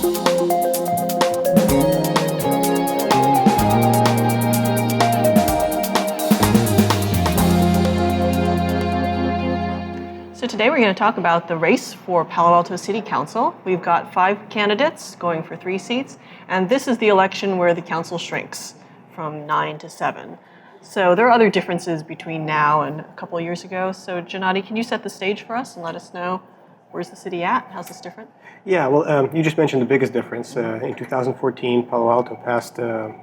So today we're going to talk about the race for Palo Alto City Council. We've got 5 candidates going for 3 seats, and this is the election where the council shrinks from 9 to 7. So there are other differences between now and a couple of years ago. So Janati, can you set the stage for us and let us know where's the city at? How's this different? Yeah, well, you just mentioned the biggest difference. In 2014, Palo Alto passed a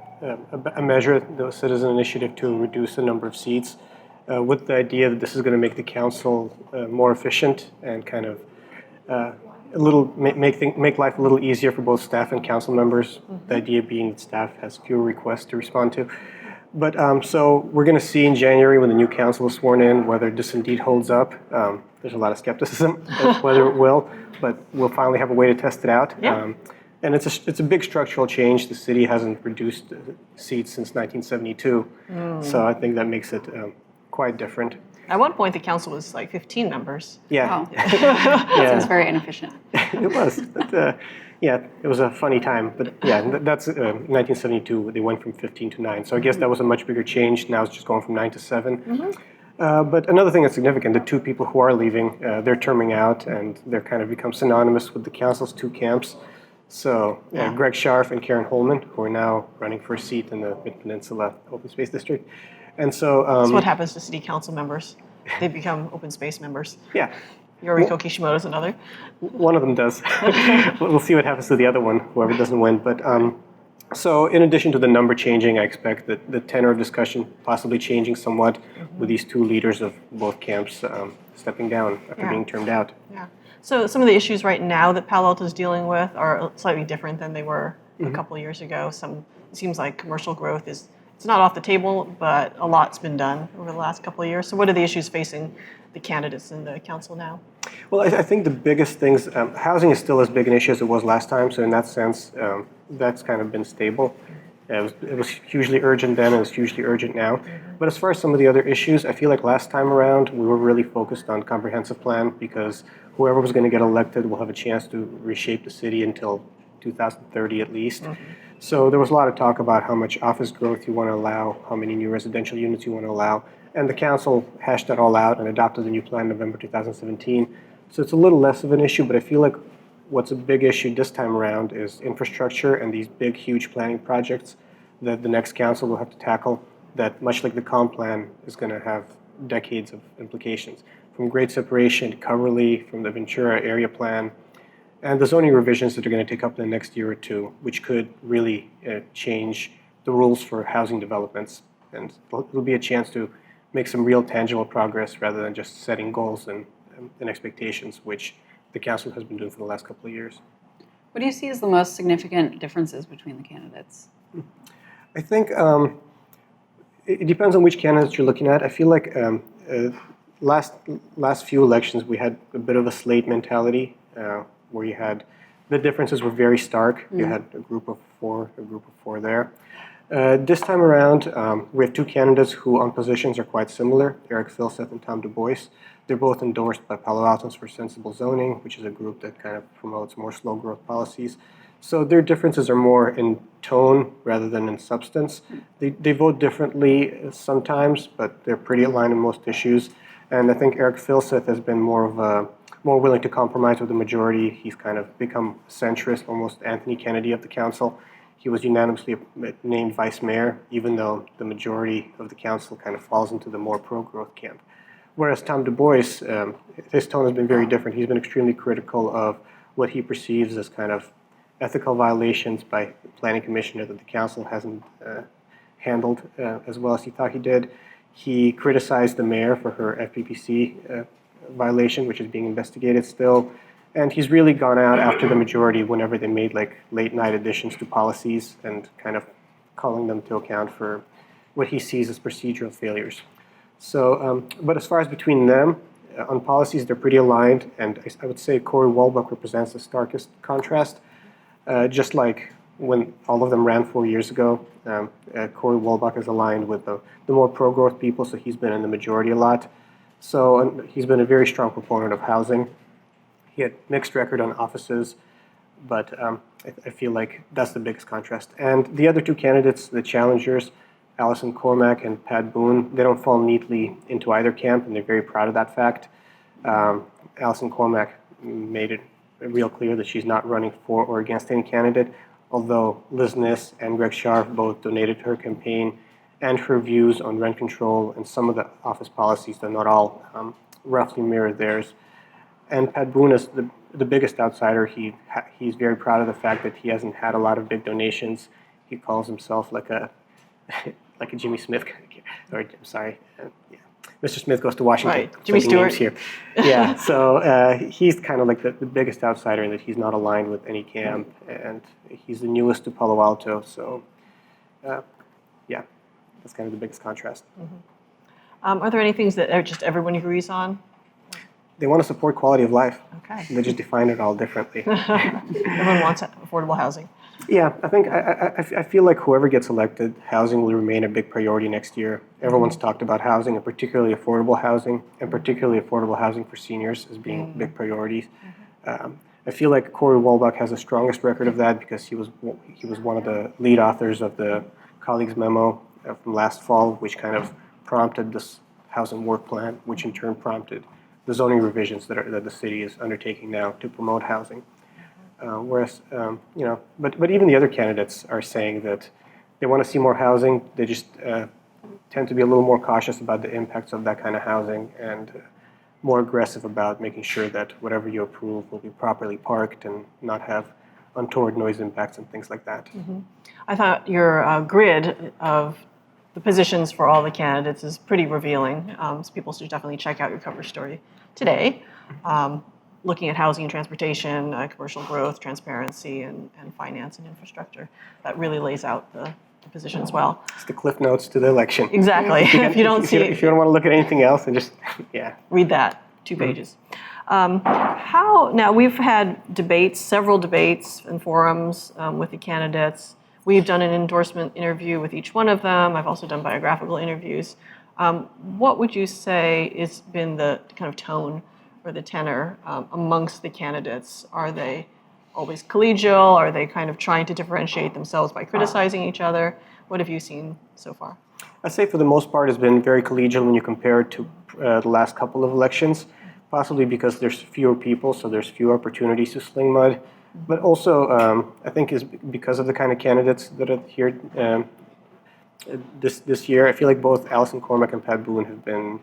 measure, the citizen initiative, to reduce the number of seats, with the idea that this is going to make the council more efficient and kind of make life a little easier for both staff and council members. Mm-hmm. The idea being that staff has fewer requests to respond to. But so we're going to see in January, when the new council is sworn in, whether this indeed holds up. There's a lot of skepticism whether it will, but we'll finally have a way to test it out. Yeah. And it's a big structural change. The city hasn't reduced seats since 1972, so I think that makes it quite different. At one point, the council was like 15 members. Yeah. Wow. Yeah. Sounds very inefficient. It was. But, yeah, it was a funny time. But yeah, that's 1972. They went from 15 to 9. So I guess that was a much bigger change. Now it's just going from 9 to 7. Mm-hmm. But another thing that's significant, the 2 people who are leaving, they're terming out, and they're kind of become synonymous with the council's 2 camps. So Greg Scharf and Karen Holman, who are now running for a seat in the Mid-Peninsula Open Space District. And so that's what happens to city council members. They become open space members. Yeah. Yoriko Kishimoto is another. One of them does. We'll see what happens to the other one, whoever doesn't win. But so in addition to the number changing, I expect that the tenor of discussion possibly changing somewhat, with these 2 leaders of both camps stepping down after being termed out. Yeah. So some of the issues right now that Palo Alto is dealing with are slightly different than they were a couple of years ago. It seems like commercial growth it's not off the table, but a lot's been done over the last couple of years. So what are the issues facing the candidates in the council now? Well, I think the biggest things, housing is still as big an issue as it was last time. So in that sense, that's kind of been stable. It was hugely urgent then, and it's hugely urgent now. But as far as some of the other issues, I feel like last time around, we were really focused on comprehensive plan, because whoever was going to get elected will have a chance to reshape the city until 2030 at least. So there was a lot of talk about how much office growth you want to allow, how many new residential units you want to allow. And the council hashed that all out and adopted the new plan in November 2017. So it's a little less of an issue, but I feel like what's a big issue this time around is infrastructure and these big, huge planning projects that the next council will have to tackle, that much like the comp plan is going to have decades of implications. From grade separation to Coverly, from the Ventura area plan, and the zoning revisions that are going to take up in the next year or 2, which could really change the rules for housing developments. And it'll be a chance to make some real tangible progress rather than just setting goals and expectations, which the council has been doing for the last couple of years. What do you see as the most significant differences between the candidates? I think it depends on which candidates you're looking at. I feel like last few elections we had a bit of a slate mentality, where you had the differences were very stark. You had a group of 4 there. This time around, we have 2 candidates who on positions are quite similar, Eric Filseth and Tom Du Bois. They're both endorsed by Palo Altos for Sensible Zoning, which is a group that kind of promotes more slow growth policies. So their differences are more in tone rather than in substance. They vote differently sometimes, but they're pretty aligned on most issues. And I think Eric Filseth has been more willing to compromise with the majority. He's kind of become centrist, almost Anthony Kennedy of the council. He was unanimously named vice mayor, even though the majority of the council kind of falls into the more pro-growth camp. Whereas Tom Du Bois, his tone has been very different. He's been extremely critical of what he perceives as kind of ethical violations by the planning commissioner that the council hasn't handled as well as he thought he did. He criticized the mayor for her FPPC violation, which is being investigated still. And he's really gone out after the majority whenever they made like late night additions to policies and kind of calling them to account for what he sees as procedural failures. So, but as far as between them, on policies, they're pretty aligned. And I would say Corey Walbuck represents the starkest contrast. Just like when all of them ran 4 years ago, Corey Walbuck is aligned with the more pro-growth people, so he's been in the majority a lot. So he's been a very strong proponent of housing. He had mixed record on offices, but I feel like that's the biggest contrast. And the other two candidates, the challengers, Alison Cormack and Pat Boone, they don't fall neatly into either camp, and they're very proud of that fact. Alison Cormack made it real clear that she's not running for or against any candidate, although Liz Niss and Greg Scharf both donated to her campaign and her views on rent control and some of the office policies, though not all, roughly mirror theirs. And Pat Boone is the biggest outsider. He's very proud of the fact that he hasn't had a lot of big donations. He calls himself like a like a Jimmy Smith, or I'm sorry, yeah. Mr. Smith goes to Washington. Right, Jimmy Stewart. Here. Yeah, so he's kind of like the biggest outsider in that he's not aligned with any camp, and he's the newest to Palo Alto. So, yeah, that's kind of the biggest contrast. Are there any things that just everyone agrees on? They want to support quality of life. Okay. They just define it all differently. Everyone wants affordable housing. Yeah, I think I feel like whoever gets elected, housing will remain a big priority next year. Everyone's talked about housing, and particularly affordable housing, and particularly affordable housing for seniors as being big priorities. I feel like Corey Walbach has the strongest record of that because he was one of the lead authors of the colleagues memo from last fall, which kind of prompted this housing work plan, which in turn prompted the zoning revisions that the city is undertaking now to promote housing. But even the other candidates are saying that they want to see more housing. They just tend to be a little more cautious about the impacts of that kind of housing and more aggressive about making sure that whatever you approve will be properly parked and not have untoward noise impacts and things like that. I thought your grid of the positions for all the candidates is pretty revealing. So people should definitely check out your cover story today. Looking at housing and transportation, commercial growth, transparency, and finance and infrastructure. That really lays out the position as well. It's the cliff notes to the election. Exactly. If you don't see it, if you don't want to look at anything else, then just, yeah. read that, 2 pages. Now we've had debates, several debates and forums with the candidates. We've done an endorsement interview with each one of them. I've also done biographical interviews. What would you say has been the kind of tone or the tenor amongst the candidates? Are they always collegial? Are they kind of trying to differentiate themselves by criticizing each other? What have you seen so far? I'd say for the most part it's been very collegial when you compare it to the last couple of elections, possibly because there's fewer people, so there's fewer opportunities to sling mud. But also, I think is because of the kind of candidates that are here this year. I feel like both Alison Cormack and Pat Boone have been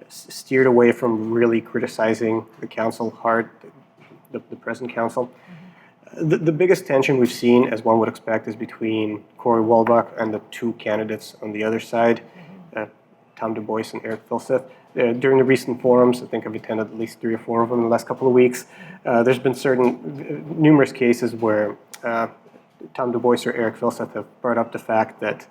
steered away from really criticizing the council hard, the present council. The biggest tension we've seen, as one would expect, is between Corey Walbach and the two candidates on the other side, Tom Du Bois and Eric Filseth. During the recent forums, I think I've attended at least 3 or 4 of them in the last couple of weeks. There's been numerous cases where Tom Du Bois or Eric Filseth have brought up the fact that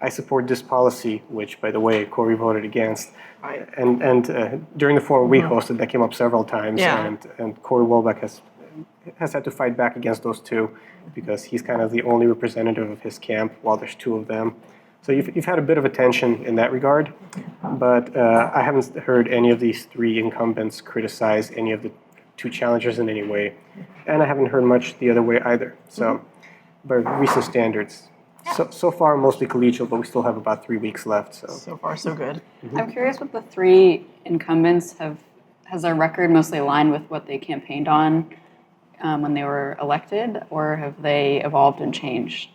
I support this policy, which, by the way, Corey voted against. Right. And during the forum we hosted, that came up several times. Yeah. And Corey Walbach has had to fight back against those two because he's kind of the only representative of his camp while there's 2 of them. So you've had a bit of a tension in that regard, but I haven't heard any of these 3 incumbents criticize any of the 2 challengers in any way, and I haven't heard much the other way either. So, by recent standards, so far mostly collegial, but we still have about 3 weeks left. So far, so good. I'm curious, with the 3 incumbents, has their record mostly aligned with what they campaigned on when they were elected, or have they evolved and changed?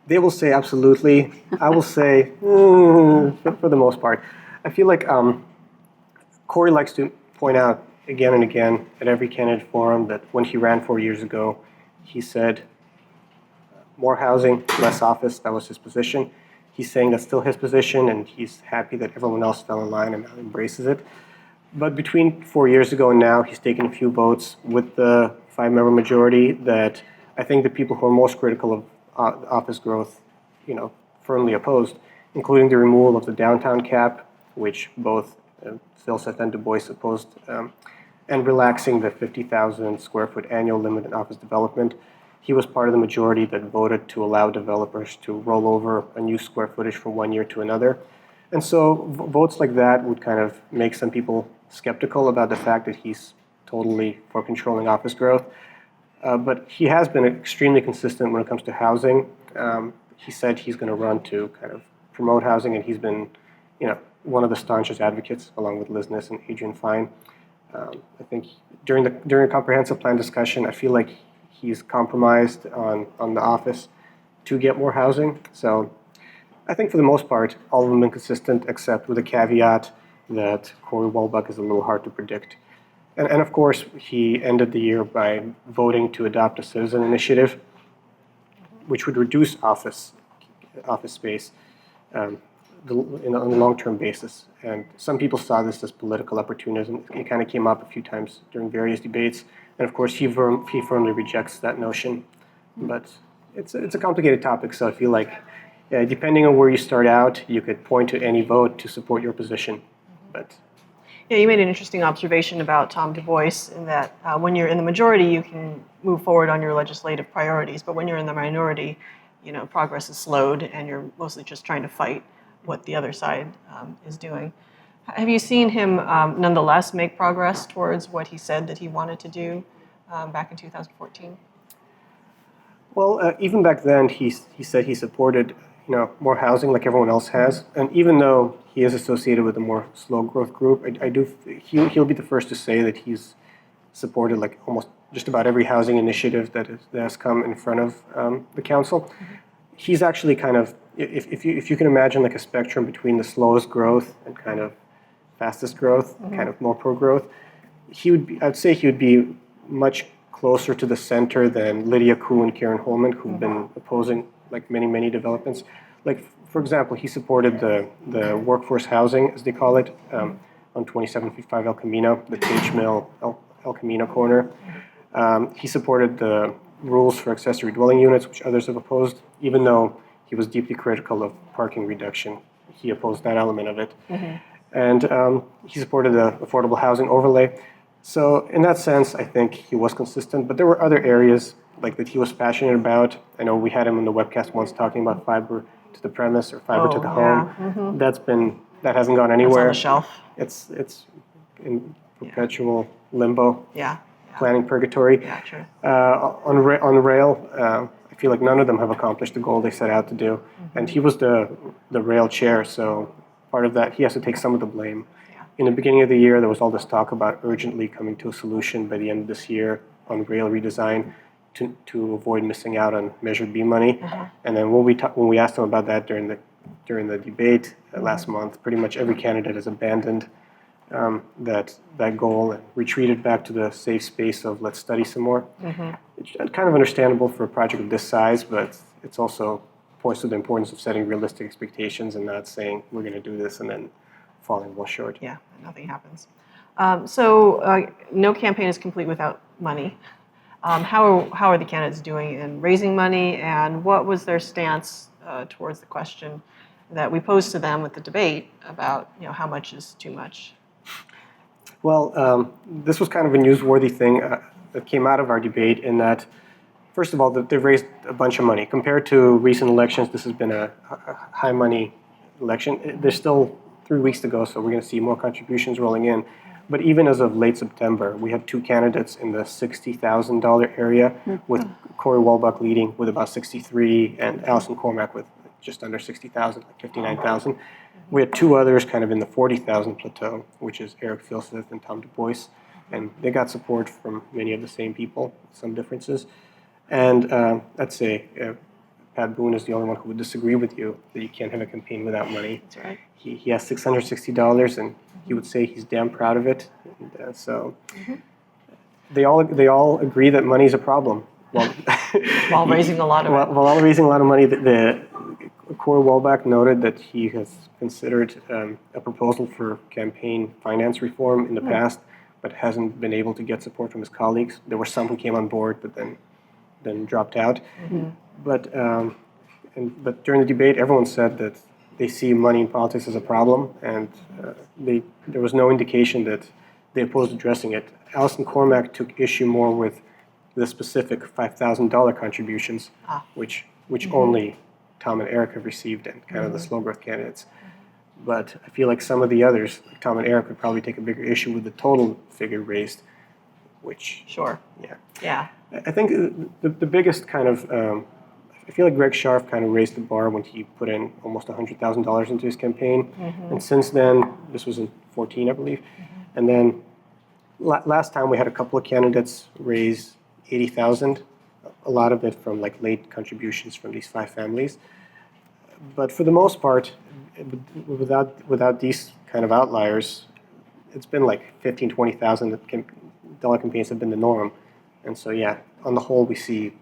They will say absolutely. I will say for the most part. I feel like Corey likes to point out again and again at every candidate forum that when he ran 4 years ago, he said more housing, less office. That was his position. He's saying that's still his position, and he's happy that everyone else fell in line and now embraces it. But between 4 years ago and now, he's taken a few votes with the 5-member majority that I think the people who are most critical of office growth, firmly opposed, including the removal of the downtown cap, which both Filseth and Du Bois opposed, and relaxing the 50,000 square foot annual limit in office development. He was part of the majority that voted to allow developers to roll over a new square footage from one year to another. And so votes like that would kind of make some people skeptical about the fact that he's totally for controlling office growth. But he has been extremely consistent when it comes to housing. He said he's going to run to kind of promote housing, and he's been, one of the staunchest advocates, along with Liz Ness and Adrian Fine. I think during a comprehensive plan discussion, I feel like he's compromised on the office to get more housing. So I think for the most part, all of them have been consistent, except with a caveat that Corey Walbuck is a little hard to predict. And of course, he ended the year by voting to adopt a citizen initiative, which would reduce office space on a long-term basis. And some people saw this as political opportunism. It kind of came up a few times during various debates. And of course, he firmly rejects that notion. But it's a complicated topic, so I feel like depending on where you start out, you could point to any vote to support your position. But yeah, you made an interesting observation about Tom Du Bois in that when you're in the majority, you can move forward on your legislative priorities. But when you're in the minority, progress is slowed, and you're mostly just trying to fight what the other side is doing. Have you seen him nonetheless make progress towards what he said that he wanted to do back in 2014? Well, even back then, he said he supported more housing like everyone else has, and even though he is associated with a more slow growth group, he'll be the first to say that he's supported like almost just about every housing initiative that has come in front of the council. Mm-hmm. He's actually kind of, if you can imagine like a spectrum between the slowest growth and kind of fastest growth, mm-hmm. kind of more pro-growth, I'd say he would be much closer to the center than Lydia Koo and Karen Holman, who've mm-hmm. been opposing like many developments. Like, for example, he supported the workforce housing, as they call it, on 2755 El Camino, the Page Mill El Camino corner. He supported the rules for accessory dwelling units, which others have opposed, even though he was deeply critical of parking reduction. He opposed that element of it. Mm-hmm. And he supported the affordable housing overlay. So in that sense, I think he was consistent, but there were other areas like that he was passionate about. I know we had him in the webcast once talking about fiber to the premise or fiber to the home. Mm-hmm. That hasn't gone anywhere. It's on the shelf. It's in perpetual limbo. Yeah. Planning purgatory. Yeah, true. On rail, I feel like none of them have accomplished the goal they set out to do. Mm-hmm. And he was the rail chair, so part of that, he has to take some of the blame. Yeah. In the beginning of the year, there was all this talk about urgently coming to a solution by the end of this year on rail redesign to avoid missing out on Measure B money. Uh-huh. And then when we asked him about that during the debate last month, pretty much every candidate has abandoned that goal and retreated back to the safe space of let's study some more. Mm-hmm. It's kind of understandable for a project of this size, but it's also points to the importance of setting realistic expectations and not saying we're going to do this and then falling well short. Yeah, nothing happens. So no campaign is complete without money. How are the candidates doing in raising money, and what was their stance towards the question that we posed to them with the debate about how much is too much? Well, this was kind of a newsworthy thing that came out of our debate in that, first of all, they've raised a bunch of money. Compared to recent elections, this has been a high money election. There's still 3 weeks to go, so we're going to see more contributions rolling in. But even as of late September, we had 2 candidates in the $60,000 area, with Corey Walbuck leading with about 63 and Allison Cormack with just under 60,000, like 59,000. We had 2 others kind of in the 40,000 plateau, which is Eric Filseth and Tom Du Bois, and they got support from many of the same people, some differences. And I'd say Pat Boone is the only one who would disagree with you that you can't have a campaign without money. That's right. He has $660, and he would say he's damn proud of it. And, so they all agree that money is a problem. While raising a lot of it. While raising a lot of money, the Corey Walbuck noted that he has considered a proposal for campaign finance reform in the past, but hasn't been able to get support from his colleagues. There were some who came on board, but then dropped out. Mm-hmm. But during the debate, everyone said that they see money in politics as a problem, and there was no indication that they opposed addressing it. Allison Cormack took issue more with the specific $5,000 contributions, which only Tom and Eric have received, and kind of the slow growth candidates. But I feel like some of the others, like Tom and Eric, would probably take a bigger issue with the total figure raised. which, Sure. yeah. Yeah. I think the biggest kind of, I feel like Greg Scharf kind of raised the bar when he put in almost $100,000 into his campaign. And since then, this was in 14, I believe. And then last time we had a couple of candidates raise 80,000, a lot of it from like late contributions from these 5 families. But for the most part, without these kind of outliers, it's been like 15, 20,000 dollar campaigns have been the norm. And so, yeah, on the whole, we see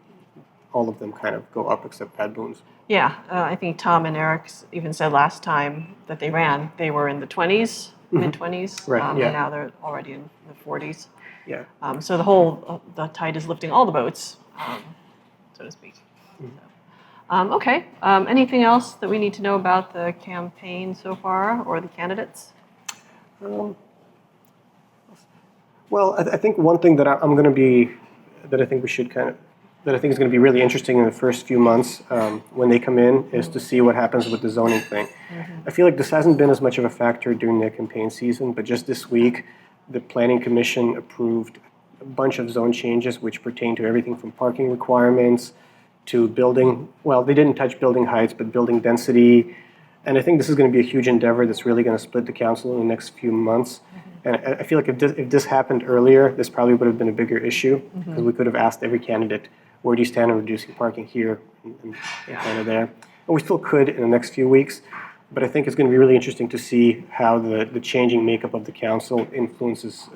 all of them kind of go up except Pat Boone's. Yeah, I think Tom and Eric even said last time that they ran, they were in the 20s, mid 20s, Right, yeah. and now they're already in the 40s. Yeah. So the tide is lifting all the boats, so to speak. Okay. Anything else that we need to know about the campaign so far or the candidates? Well, I think one thing that I'm going to be, that I think we should kind of, that I think is going to be really interesting in the first few months when they come in is to see what happens with the zoning thing. I feel like this hasn't been as much of a factor during the campaign season, but just this week, the Planning Commission approved a bunch of zone changes which pertain to everything from parking requirements to building, well, they didn't touch building heights, but building density. And I think this is going to be a huge endeavor that's really going to split the council in the next few months. And I feel like if this happened earlier, this probably would have been a bigger issue because we could have asked every candidate, where do you stand on reducing parking here and kind of there. And we still could in the next few weeks, but I think it's going to be really interesting to see how the changing makeup of the council influences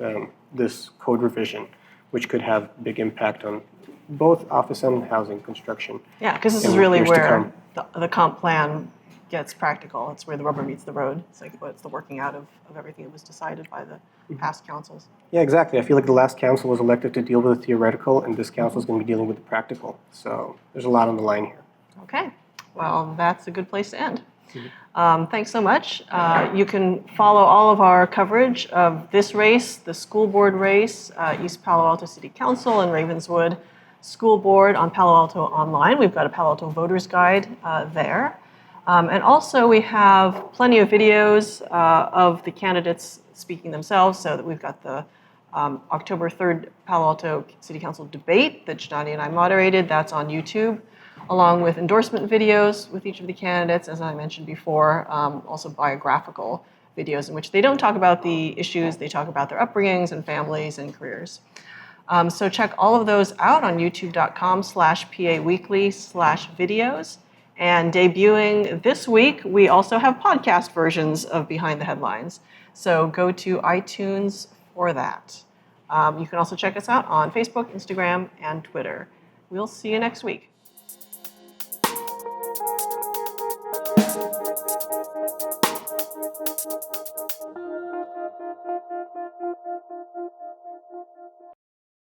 this code revision, which could have big impact on both office and housing construction. Yeah, because this in is really years to where come. the comp plan gets practical. It's where the rubber meets the road. It's like what's the working out of everything that was decided by the past councils. Yeah, exactly. I feel like the last council was elected to deal with the theoretical, and this council is going to be dealing with the practical. So there's a lot on the line here. Okay, well, that's a good place to end. Thanks so much. You can follow all of our coverage of this race, the school board race, East Palo Alto City Council and Ravenswood School Board on Palo Alto Online. We've got a Palo Alto Voters Guide there. And also we have plenty of videos of the candidates speaking themselves, so that we've got the October 3rd Palo Alto City Council debate that Janani and I moderated. That's on YouTube, along with endorsement videos with each of the candidates, as I mentioned before, also biographical videos in which they don't talk about the issues, they talk about their upbringings and families and careers. So check all of those out on youtube.com/PAweekly/videos. And debuting this week, we also have podcast versions of Behind the Headlines. So go to iTunes for that. You can also check us out on Facebook, Instagram, and Twitter. We'll see you next week.